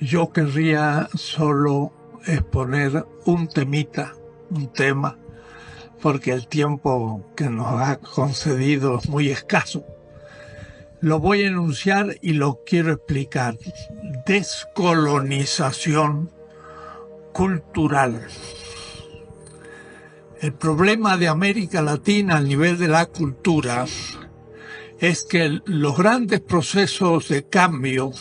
Yo querría solo exponer un tema, porque el tiempo que nos ha concedido es muy escaso. Lo voy a enunciar y lo quiero explicar. Descolonización cultural. El problema de América Latina al nivel de la cultura es que los grandes procesos de cambio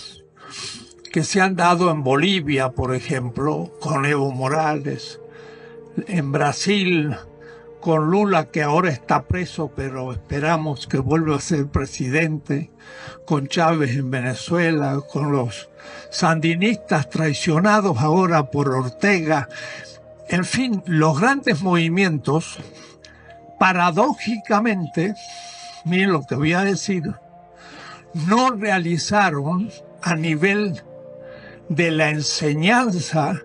que se han dado en Bolivia, por ejemplo, con Evo Morales, en Brasil, con Lula, que ahora está preso, pero esperamos que vuelva a ser presidente, con Chávez en Venezuela, con los sandinistas traicionados ahora por Ortega. En fin, los grandes movimientos, paradójicamente, miren lo que voy a decir, no realizaron a nivel de la enseñanza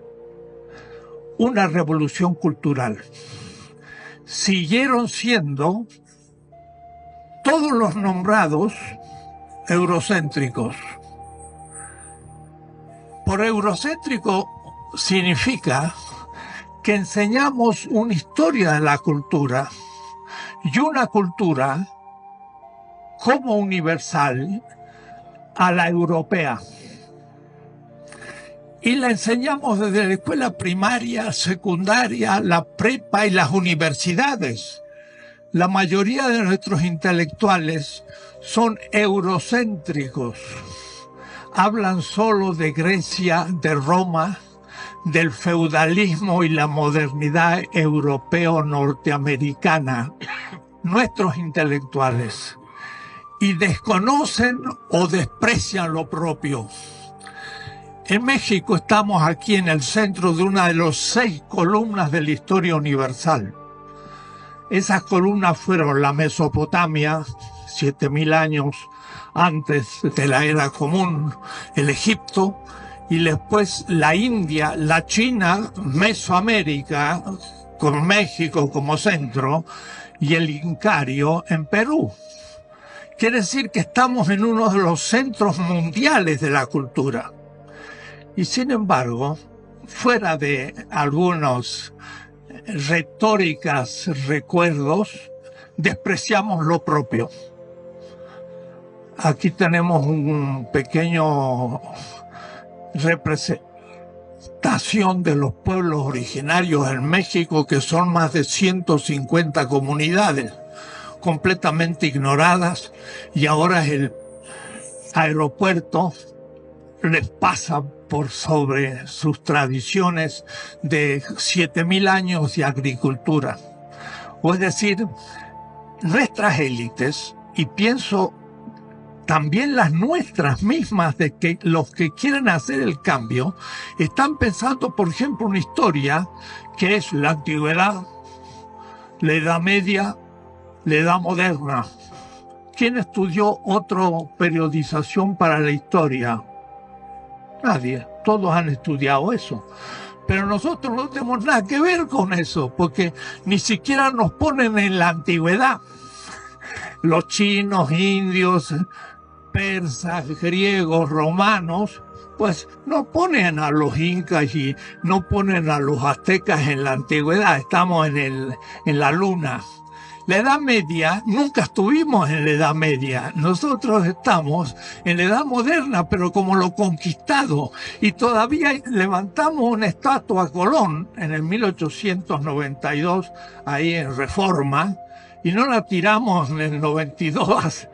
una revolución cultural. Siguieron siendo todos los nombrados eurocéntricos. Por eurocéntrico significa que enseñamos una historia de la cultura y una cultura como universal a la europea. Y la enseñamos desde la escuela primaria, secundaria, la prepa y las universidades. La mayoría de nuestros intelectuales son eurocéntricos. Hablan solo de Grecia, de Roma, del feudalismo y la modernidad europeo-norteamericana. Nuestros intelectuales. Y desconocen o desprecian lo propio. En México estamos aquí en el centro de una de las 6 columnas de la historia universal. Esas columnas fueron la Mesopotamia, 7000 años antes de la era común, el Egipto, y después la India, la China, Mesoamérica, con México como centro, y el Incario en Perú. Quiere decir que estamos en uno de los centros mundiales de la cultura. Y sin embargo, fuera de algunos retóricas recuerdos, despreciamos lo propio. Aquí tenemos un pequeño representación de los pueblos originarios en México, que son más de 150 comunidades completamente ignoradas, y ahora el aeropuerto les pasa por sobre sus tradiciones de 7000 años de agricultura. O es decir, nuestras élites, y pienso también las nuestras mismas, de que los que quieren hacer el cambio, están pensando, por ejemplo, una historia que es la antigüedad, la Edad Media, la Edad Moderna. ¿Quién estudió otra periodización para la historia? Nadie. Todos han estudiado eso. Pero nosotros no tenemos nada que ver con eso, porque ni siquiera nos ponen en la antigüedad. Los chinos, indios, persas, griegos, romanos, pues no ponen a los incas y no ponen a los aztecas en la antigüedad. Estamos en la luna. La Edad Media, nunca estuvimos en la Edad Media. Nosotros estamos en la Edad Moderna, pero como lo conquistado. Y todavía levantamos una estatua a Colón en el 1892, ahí en Reforma, y no la tiramos en el 92,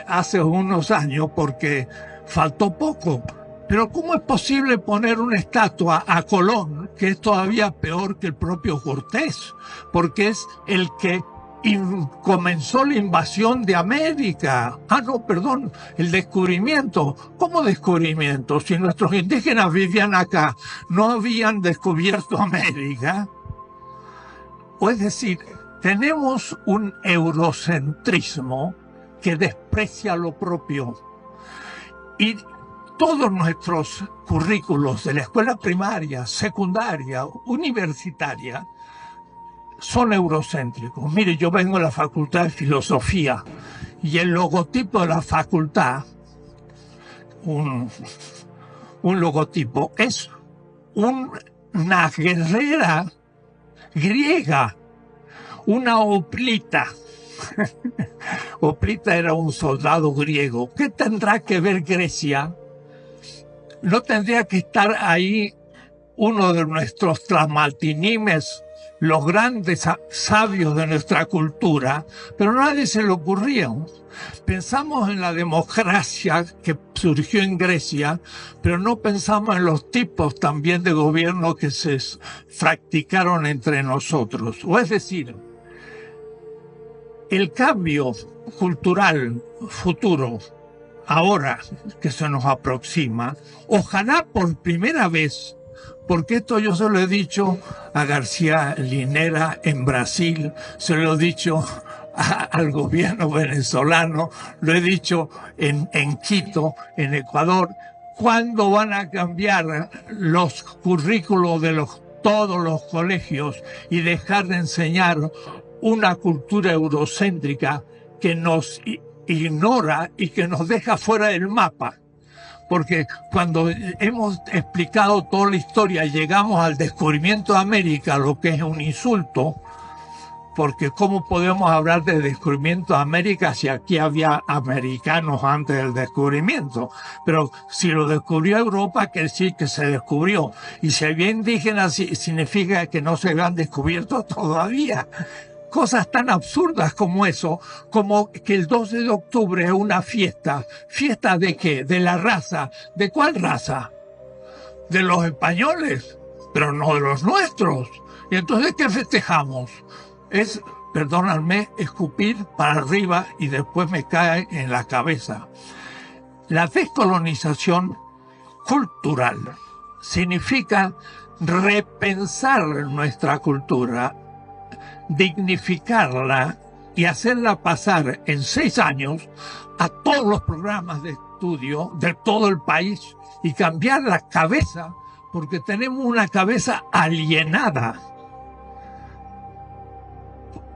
hace unos años, porque faltó poco. Pero ¿cómo es posible poner una estatua a Colón, que es todavía peor que el propio Cortés? Porque es el que comenzó la invasión de América. El descubrimiento. ¿Cómo descubrimiento? Si nuestros indígenas vivían acá, no habían descubierto América. O es decir, tenemos un eurocentrismo que desprecia lo propio. Y todos nuestros currículos de la escuela primaria, secundaria, universitaria, son eurocéntricos. Mire, yo vengo de la Facultad de Filosofía y el logotipo de la facultad, un logotipo, es una guerrera griega, una hoplita. Hoplita era un soldado griego. ¿Qué tendrá que ver Grecia? ¿No tendría que estar ahí uno de nuestros tlamaltinimes, los grandes sabios de nuestra cultura? Pero a nadie se le ocurría. Pensamos en la democracia que surgió en Grecia, pero no pensamos en los tipos también de gobierno que se practicaron entre nosotros. O es decir, el cambio cultural futuro, ahora que se nos aproxima, ojalá por primera vez, porque esto yo se lo he dicho a García Linera en Brasil, se lo he dicho al gobierno venezolano, lo he dicho en Quito, en Ecuador, ¿cuándo van a cambiar los currículos de todos los colegios y dejar de enseñar una cultura eurocéntrica que nos ignora y que nos deja fuera del mapa? Porque cuando hemos explicado toda la historia, llegamos al descubrimiento de América, lo que es un insulto, porque ¿cómo podemos hablar de descubrimiento de América si aquí había americanos antes del descubrimiento? Pero si lo descubrió Europa, quiere decir que se descubrió. Y si había indígenas, significa que no se habían descubierto todavía. Cosas tan absurdas como eso, como que el 12 de octubre es una fiesta. ¿Fiesta de qué? De la raza. ¿De cuál raza? De los españoles, pero no de los nuestros. ¿Y entonces qué festejamos? Es, perdónenme, escupir para arriba y después me cae en la cabeza. La descolonización cultural significa repensar nuestra cultura, dignificarla y hacerla pasar en 6 años a todos los programas de estudio de todo el país y cambiar la cabeza, porque tenemos una cabeza alienada.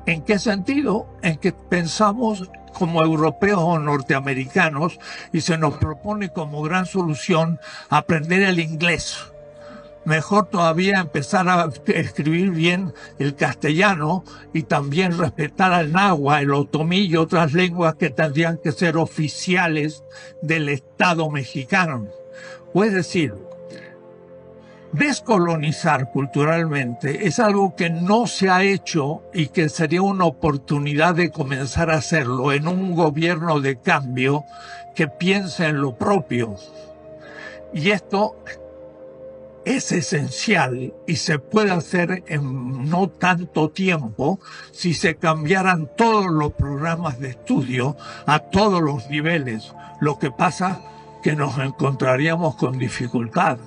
¿En qué sentido? En que pensamos como europeos o norteamericanos y se nos propone como gran solución aprender el inglés. Mejor todavía empezar a escribir bien el castellano y también respetar al náhuatl, el otomí y otras lenguas que tendrían que ser oficiales del Estado mexicano. O es decir, descolonizar culturalmente es algo que no se ha hecho y que sería una oportunidad de comenzar a hacerlo en un gobierno de cambio que piense en lo propio. Y esto es esencial y se puede hacer en no tanto tiempo si se cambiaran todos los programas de estudio a todos los niveles. Lo que pasa que nos encontraríamos con dificultad,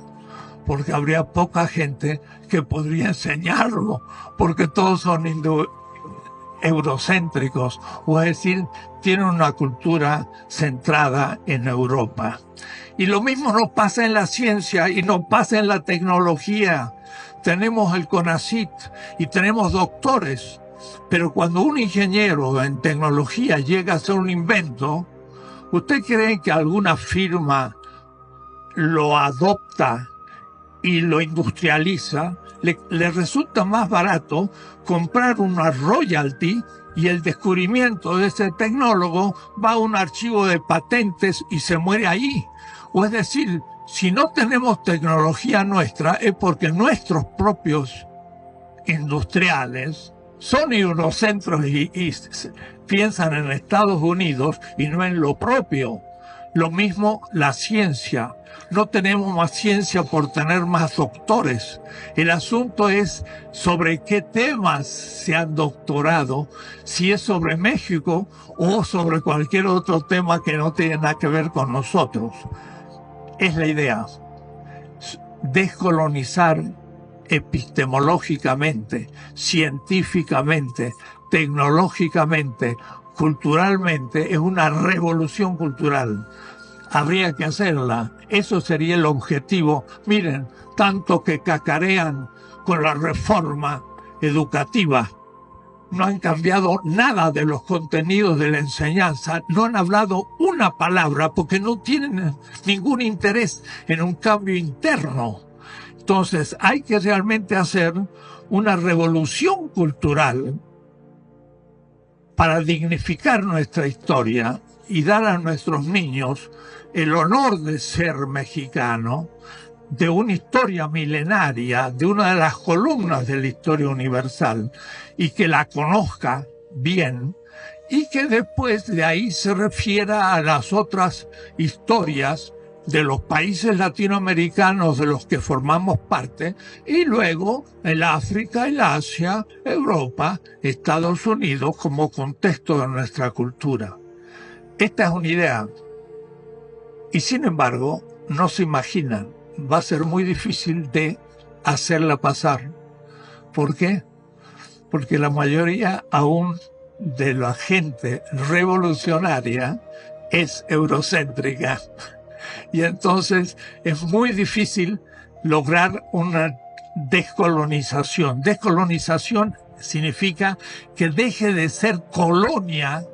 porque habría poca gente que podría enseñarlo, porque todos son eurocéntricos, o es decir, tienen una cultura centrada en Europa. Y lo mismo nos pasa en la ciencia y nos pasa en la tecnología. Tenemos el CONACYT y tenemos doctores, pero cuando un ingeniero en tecnología llega a hacer un invento, ¿usted cree que alguna firma lo adopta y lo industrializa? Le resulta más barato comprar una royalty y el descubrimiento de ese tecnólogo va a un archivo de patentes y se muere ahí. O es decir, si no tenemos tecnología nuestra es porque nuestros propios industriales son eurocentros y piensan en Estados Unidos y no en lo propio. Lo mismo la ciencia. No tenemos más ciencia por tener más doctores. El asunto es sobre qué temas se han doctorado, si es sobre México o sobre cualquier otro tema que no tiene nada que ver con nosotros. Es la idea. Descolonizar epistemológicamente, científicamente, tecnológicamente, culturalmente, es una revolución cultural. Habría que hacerla. Eso sería el objetivo. Miren, tanto que cacarean con la reforma educativa. no han cambiado nada de los contenidos de la enseñanza, no han hablado una palabra porque no tienen ningún interés en un cambio interno. Entonces hay que realmente hacer una revolución cultural para dignificar nuestra historia y dar a nuestros niños el honor de ser mexicano, de una historia milenaria, de una de las columnas de la historia universal, y que la conozca bien, y que después de ahí se refiera a las otras historias de los países latinoamericanos de los que formamos parte, y luego el África, el Asia, Europa, Estados Unidos como contexto de nuestra cultura. Esta es una idea, y sin embargo, no se imaginan, va a ser muy difícil de hacerla pasar. ¿Por qué? Porque la mayoría aún de la gente revolucionaria es eurocéntrica. Y entonces es muy difícil lograr una descolonización. Descolonización significa que deje de ser colonia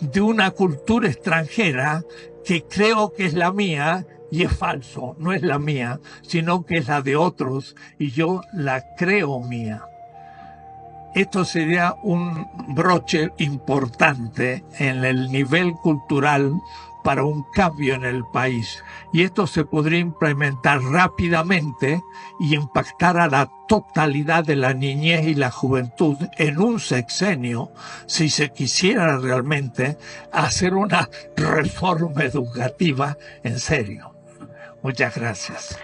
de una cultura extranjera que creo que es la mía, y es falso, no es la mía, sino que es la de otros, y yo la creo mía. Esto sería un broche importante en el nivel cultural para un cambio en el país. Y esto se podría implementar rápidamente y impactar a la totalidad de la niñez y la juventud en un sexenio, si se quisiera realmente hacer una reforma educativa en serio. Muchas gracias.